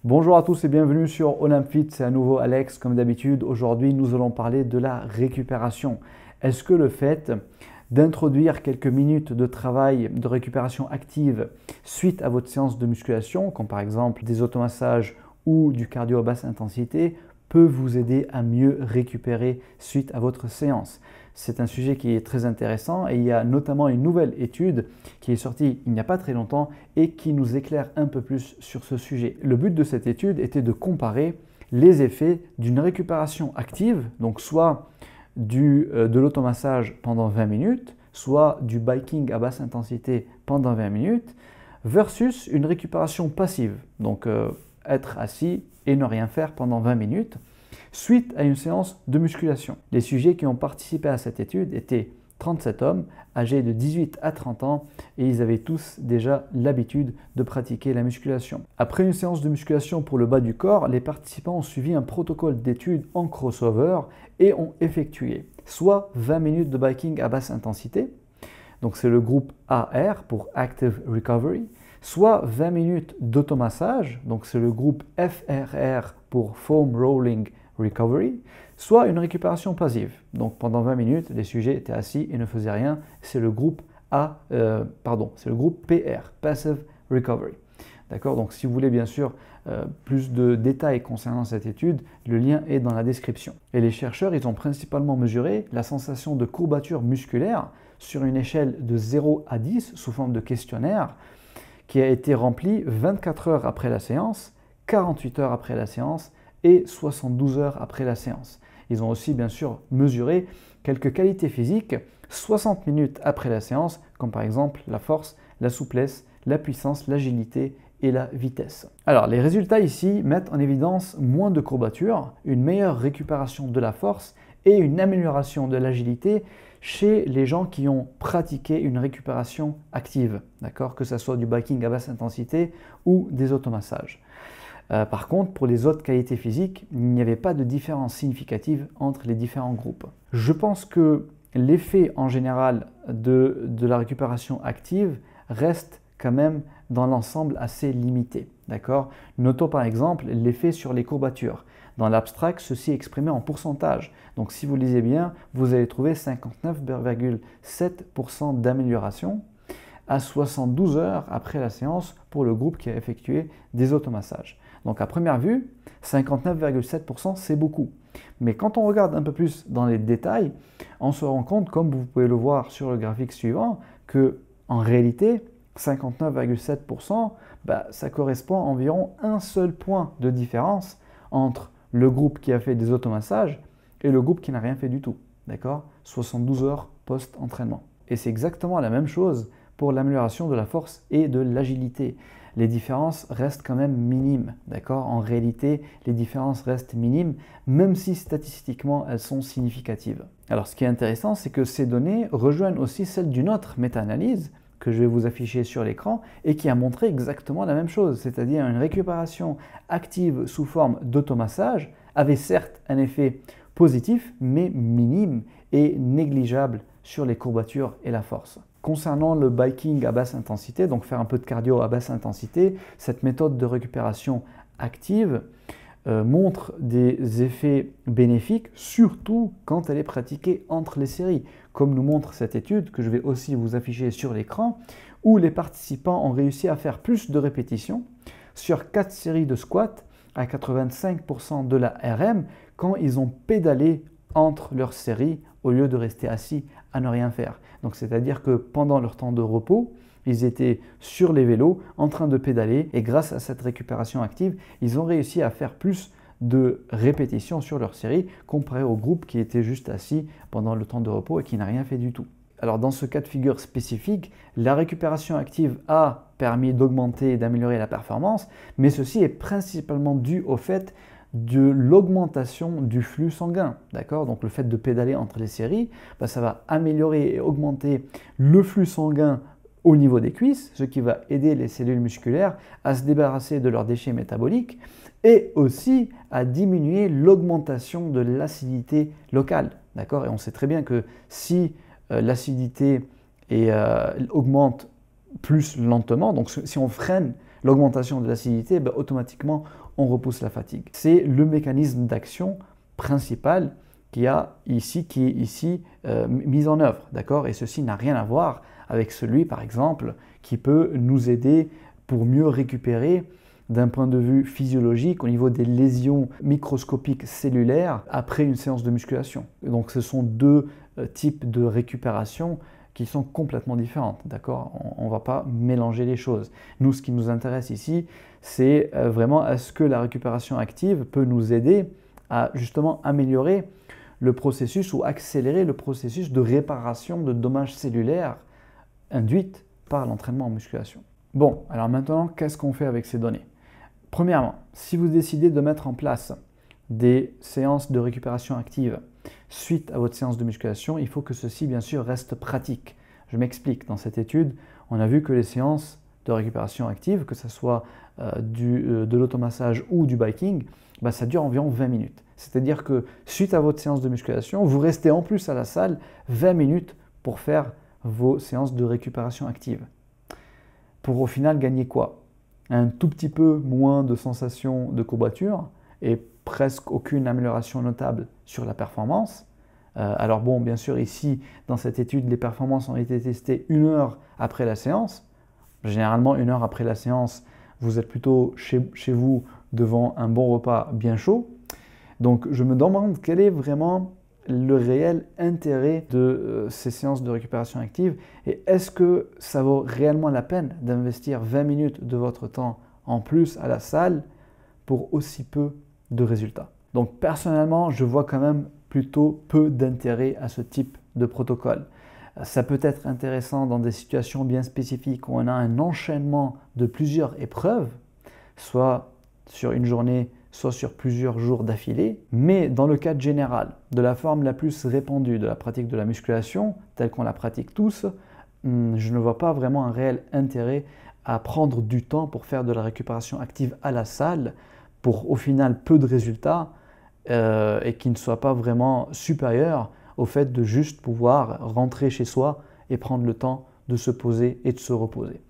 Bonjour à tous et bienvenue sur Olympfit, c'est à nouveau Alex comme d'habitude. Aujourd'hui nous allons parler de la récupération. Est-ce que le fait d'introduire quelques minutes de travail de récupération active suite à votre séance de musculation, comme par exemple des automassages ou du cardio à basse intensité, peut vous aider à mieux récupérer suite à votre séance? C'est un sujet qui est très intéressant et il y a notamment une nouvelle étude qui est sortie il n'y a pas très longtemps et qui nous éclaire un peu plus sur ce sujet. Le but de cette étude était de comparer les effets d'une récupération active, donc soit de l'automassage pendant 20 minutes, soit du biking à basse intensité pendant 20 minutes, versus une récupération passive, donc être assis et ne rien faire pendant 20 minutes, suite à une séance de musculation. Les sujets qui ont participé à cette étude étaient 37 hommes âgés de 18 à 30 ans et ils avaient tous déjà l'habitude de pratiquer la musculation. Après une séance de musculation pour le bas du corps, les participants ont suivi un protocole d'étude en crossover et ont effectué soit 20 minutes de biking à basse intensité, donc c'est le groupe AR pour Active Recovery, soit 20 minutes d'automassage, donc c'est le groupe FRR pour Foam Rolling Recovery, soit une récupération passive. Donc pendant 20 minutes, les sujets étaient assis et ne faisaient rien. C'est le groupe c'est le groupe PR, Passive Recovery. D'accord? Donc si vous voulez bien sûr plus de détails concernant cette étude, le lien est dans la description. Et les chercheurs, ils ont principalement mesuré la sensation de courbature musculaire sur une échelle de 0 à 10 sous forme de questionnaire qui a été rempli 24 heures après la séance, 48 heures après la séance et 72 heures après la séance. Ils ont aussi bien sûr mesuré quelques qualités physiques 60 minutes après la séance, comme par exemple la force, la souplesse, la puissance, l'agilité et la vitesse. Alors les résultats ici mettent en évidence moins de courbatures, une meilleure récupération de la force et une amélioration de l'agilité chez les gens qui ont pratiqué une récupération active, d'accord, que ce soit du biking à basse intensité ou des automassages. Par contre, pour les autres qualités physiques, il n'y avait pas de différence significative entre les différents groupes. Je pense que l'effet en général de la récupération active reste quand même dans l'ensemble assez limité. D'accord? Notons par exemple l'effet sur les courbatures. Dans l'abstract, ceci est exprimé en pourcentage. Donc si vous lisez bien, vous allez trouver 59,7% d'amélioration à 72 heures après la séance pour le groupe qui a effectué des automassages. Donc à première vue, 59,7% c'est beaucoup. Mais quand on regarde un peu plus dans les détails, on se rend compte, comme vous pouvez le voir sur le graphique suivant, que en réalité, 59,7%, ça correspond à environ un seul point de différence entre le groupe qui a fait des automassages et le groupe qui n'a rien fait du tout. D'accord? 72 heures post-entraînement. Et c'est exactement la même chose pour l'amélioration de la force et de l'agilité. Les différences restent quand même minimes, d'accord? En réalité, les différences restent minimes, même si statistiquement elles sont significatives. Alors ce qui est intéressant, c'est que ces données rejoignent aussi celles d'une autre méta-analyse que je vais vous afficher sur l'écran et qui a montré exactement la même chose, c'est-à-dire une récupération active sous forme d'automassage avait certes un effet positif, mais minime et négligeable sur les courbatures et la force. Concernant le biking à basse intensité, donc faire un peu de cardio à basse intensité, cette méthode de récupération active montre des effets bénéfiques, surtout quand elle est pratiquée entre les séries, comme nous montre cette étude que je vais aussi vous afficher sur l'écran, où les participants ont réussi à faire plus de répétitions sur 4 séries de squats à 85% de la RM quand ils ont pédalé entre leurs séries au lieu de rester assis à ne rien faire. Donc c'est-à-dire que pendant leur temps de repos, ils étaient sur les vélos en train de pédaler et grâce à cette récupération active, ils ont réussi à faire plus de répétitions sur leur série comparé au groupe qui était juste assis pendant le temps de repos et qui n'a rien fait du tout. Alors dans ce cas de figure spécifique, la récupération active a permis d'augmenter et d'améliorer la performance, mais ceci est principalement dû au fait de l'augmentation du flux sanguin. D'accord? Donc le fait de pédaler entre les séries, ça va améliorer et augmenter le flux sanguin au niveau des cuisses, ce qui va aider les cellules musculaires à se débarrasser de leurs déchets métaboliques et aussi à diminuer l'augmentation de l'acidité locale. D'accord? Et on sait très bien que si l'acidité augmente plus lentement, donc si on freine l'augmentation de l'acidité, ben, automatiquement, on repousse la fatigue. C'est le mécanisme d'action principal qui est ici mis en œuvre, d'accord? Et ceci n'a rien à voir avec celui, par exemple, qui peut nous aider pour mieux récupérer d'un point de vue physiologique au niveau des lésions microscopiques cellulaires après une séance de musculation. Donc ce sont deux types de récupération qui sont complètement différentes, d'accord? On ne va pas mélanger les choses. Nous, ce qui nous intéresse ici, c'est vraiment est-ce que la récupération active peut nous aider à justement améliorer le processus ou accélérer le processus de réparation de dommages cellulaires induites par l'entraînement en musculation. Bon, alors maintenant, qu'est-ce qu'on fait avec ces données? Premièrement, si vous décidez de mettre en place des séances de récupération active suite à votre séance de musculation, il faut que ceci, bien sûr, reste pratique. Je m'explique. Dans cette étude, on a vu que les séances de récupération active, que ce soit de l'automassage ou du biking, bah, ça dure environ 20 minutes. C'est-à-dire que suite à votre séance de musculation, vous restez en plus à la salle 20 minutes pour faire vos séances de récupération active. Pour au final gagner quoi? Un tout petit peu moins de sensation de courbature et presque aucune amélioration notable sur la performance. Alors bon, bien sûr, ici, dans cette étude, les performances ont été testées 1 heure après la séance. Généralement, 1 heure après la séance, vous êtes plutôt chez vous devant un bon repas bien chaud. Donc, je me demande quel est vraiment le réel intérêt de ces séances de récupération active et est-ce que ça vaut réellement la peine d'investir 20 minutes de votre temps en plus à la salle pour aussi peu de résultats. Donc personnellement, je vois quand même plutôt peu d'intérêt à ce type de protocole. Ça peut être intéressant dans des situations bien spécifiques où on a un enchaînement de plusieurs épreuves, soit sur une journée, soit sur plusieurs jours d'affilée. Mais dans le cadre général, de la forme la plus répandue de la pratique de la musculation, telle qu'on la pratique tous, je ne vois pas vraiment un réel intérêt à prendre du temps pour faire de la récupération active à la salle pour au final peu de résultats et qui ne soit pas vraiment supérieur au fait de juste pouvoir rentrer chez soi et prendre le temps de se poser et de se reposer.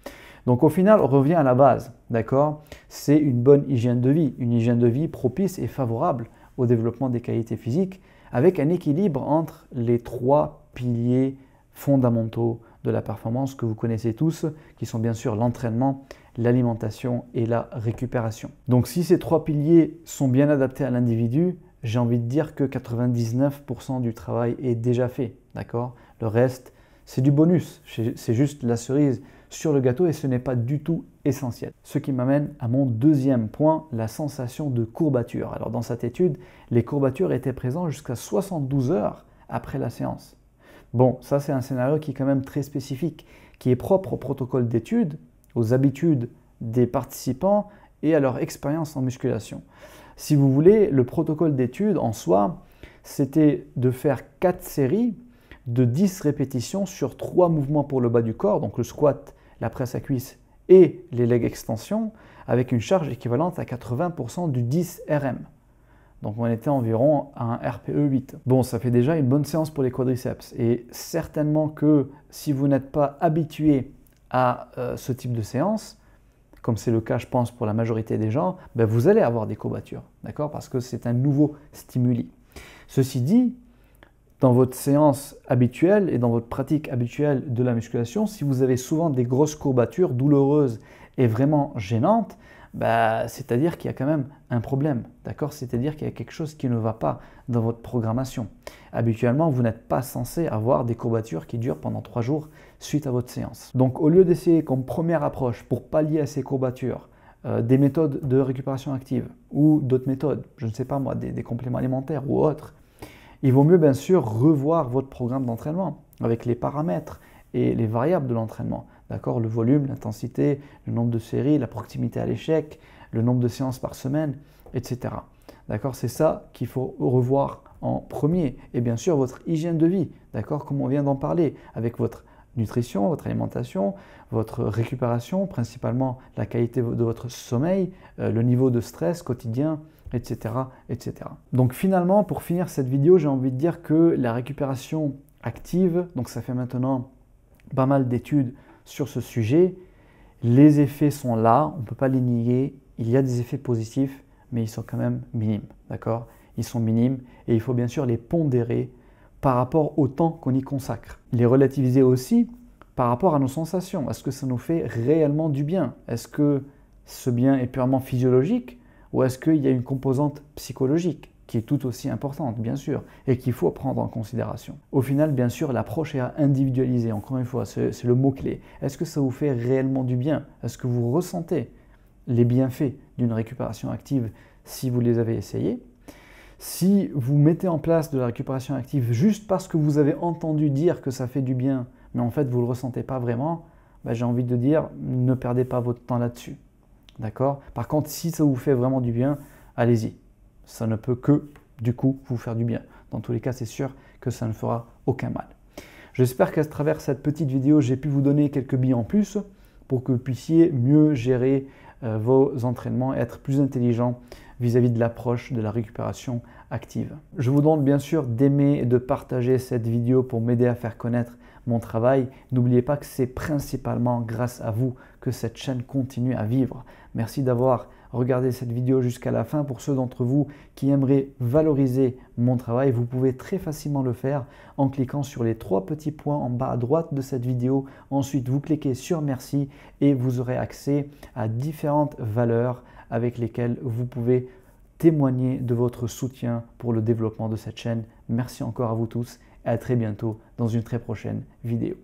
Donc au final, on revient à la base, d'accord? C'est une bonne hygiène de vie propice et favorable au développement des qualités physiques avec un équilibre entre les 3 piliers fondamentaux de la performance que vous connaissez tous, qui sont bien sûr l'entraînement, l'alimentation et la récupération. Donc si ces 3 piliers sont bien adaptés à l'individu, j'ai envie de dire que 99% du travail est déjà fait, d'accord? Le reste, c'est du bonus, c'est juste la cerise sur le gâteau et ce n'est pas du tout essentiel. Ce qui m'amène à mon deuxième point, la sensation de courbature. Alors dans cette étude, les courbatures étaient présentes jusqu'à 72 heures après la séance. Bon, ça c'est un scénario qui est quand même très spécifique, qui est propre au protocole d'étude, aux habitudes des participants et à leur expérience en musculation. Si vous voulez, le protocole d'étude en soi, c'était de faire 4 séries de 10 répétitions sur 3 mouvements pour le bas du corps, donc le squat, la presse à cuisse et les leg extensions, avec une charge équivalente à 80% du 10 RM. Donc on était environ à un RPE 8. Bon, ça fait déjà une bonne séance pour les quadriceps. Et certainement que si vous n'êtes pas habitué à ce type de séance, comme c'est le cas je pense pour la majorité des gens, ben vous allez avoir des courbatures, d'accord? Parce que c'est un nouveau stimuli. Ceci dit, dans votre séance habituelle et dans votre pratique habituelle de la musculation, si vous avez souvent des grosses courbatures douloureuses et vraiment gênantes, bah, c'est-à-dire qu'il y a quand même un problème, d'accord? C'est-à-dire qu'il y a quelque chose qui ne va pas dans votre programmation. Habituellement, vous n'êtes pas censé avoir des courbatures qui durent pendant 3 jours suite à votre séance. Donc, au lieu d'essayer comme première approche pour pallier à ces courbatures, des méthodes de récupération active ou d'autres méthodes, je ne sais pas moi, des compléments alimentaires ou autres, il vaut mieux bien sûr revoir votre programme d'entraînement avec les paramètres et les variables de l'entraînement. D'accord, le volume, l'intensité, le nombre de séries, la proximité à l'échec, le nombre de séances par semaine, etc. D'accord, c'est ça qu'il faut revoir en premier. Et bien sûr, votre hygiène de vie, d'accord, comme on vient d'en parler, avec votre nutrition, votre alimentation, votre récupération, principalement la qualité de votre sommeil, le niveau de stress quotidien, etc., etc. Donc finalement, pour finir cette vidéo, j'ai envie de dire que la récupération active, donc ça fait maintenant pas mal d'études sur ce sujet, Les effets sont là, on ne peut pas les nier. Il y a des effets positifs, mais ils sont quand même minimes, d'accord? Ils sont minimes et il faut bien sûr les pondérer par rapport au temps qu'on y consacre. Les relativiser aussi par rapport à nos sensations. Est-ce que ça nous fait réellement du bien? Est-ce que ce bien est purement physiologique ou est-ce qu'il y a une composante psychologique qui est tout aussi importante, bien sûr, et qu'il faut prendre en considération. Au final, bien sûr, l'approche est à individualiser. Encore une fois, c'est le mot-clé. Est-ce que ça vous fait réellement du bien? Est-ce que vous ressentez les bienfaits d'une récupération active si vous les avez essayés? Si vous mettez en place de la récupération active juste parce que vous avez entendu dire que ça fait du bien, mais en fait vous ne le ressentez pas vraiment, j'ai envie de dire, ne perdez pas votre temps là-dessus. D'accord? Par contre, si ça vous fait vraiment du bien, allez-y. Ça ne peut que, du coup, vous faire du bien. Dans tous les cas, c'est sûr que ça ne fera aucun mal. J'espère qu'à travers cette petite vidéo, j'ai pu vous donner quelques billes en plus pour que vous puissiez mieux gérer vos entraînements et être plus intelligent vis-à-vis de l'approche de la récupération active. Je vous demande bien sûr d'aimer et de partager cette vidéo pour m'aider à faire connaître mon travail. N'oubliez pas que c'est principalement grâce à vous que cette chaîne continue à vivre. Merci d'avoir regardé cette vidéo jusqu'à la fin. Pour ceux d'entre vous qui aimeraient valoriser mon travail, vous pouvez très facilement le faire en cliquant sur les 3 petits points en bas à droite de cette vidéo. Ensuite, vous cliquez sur merci et vous aurez accès à différentes valeurs avec lesquelles vous pouvez témoigner de votre soutien pour le développement de cette chaîne. Merci encore à vous tous et à très bientôt dans une très prochaine vidéo.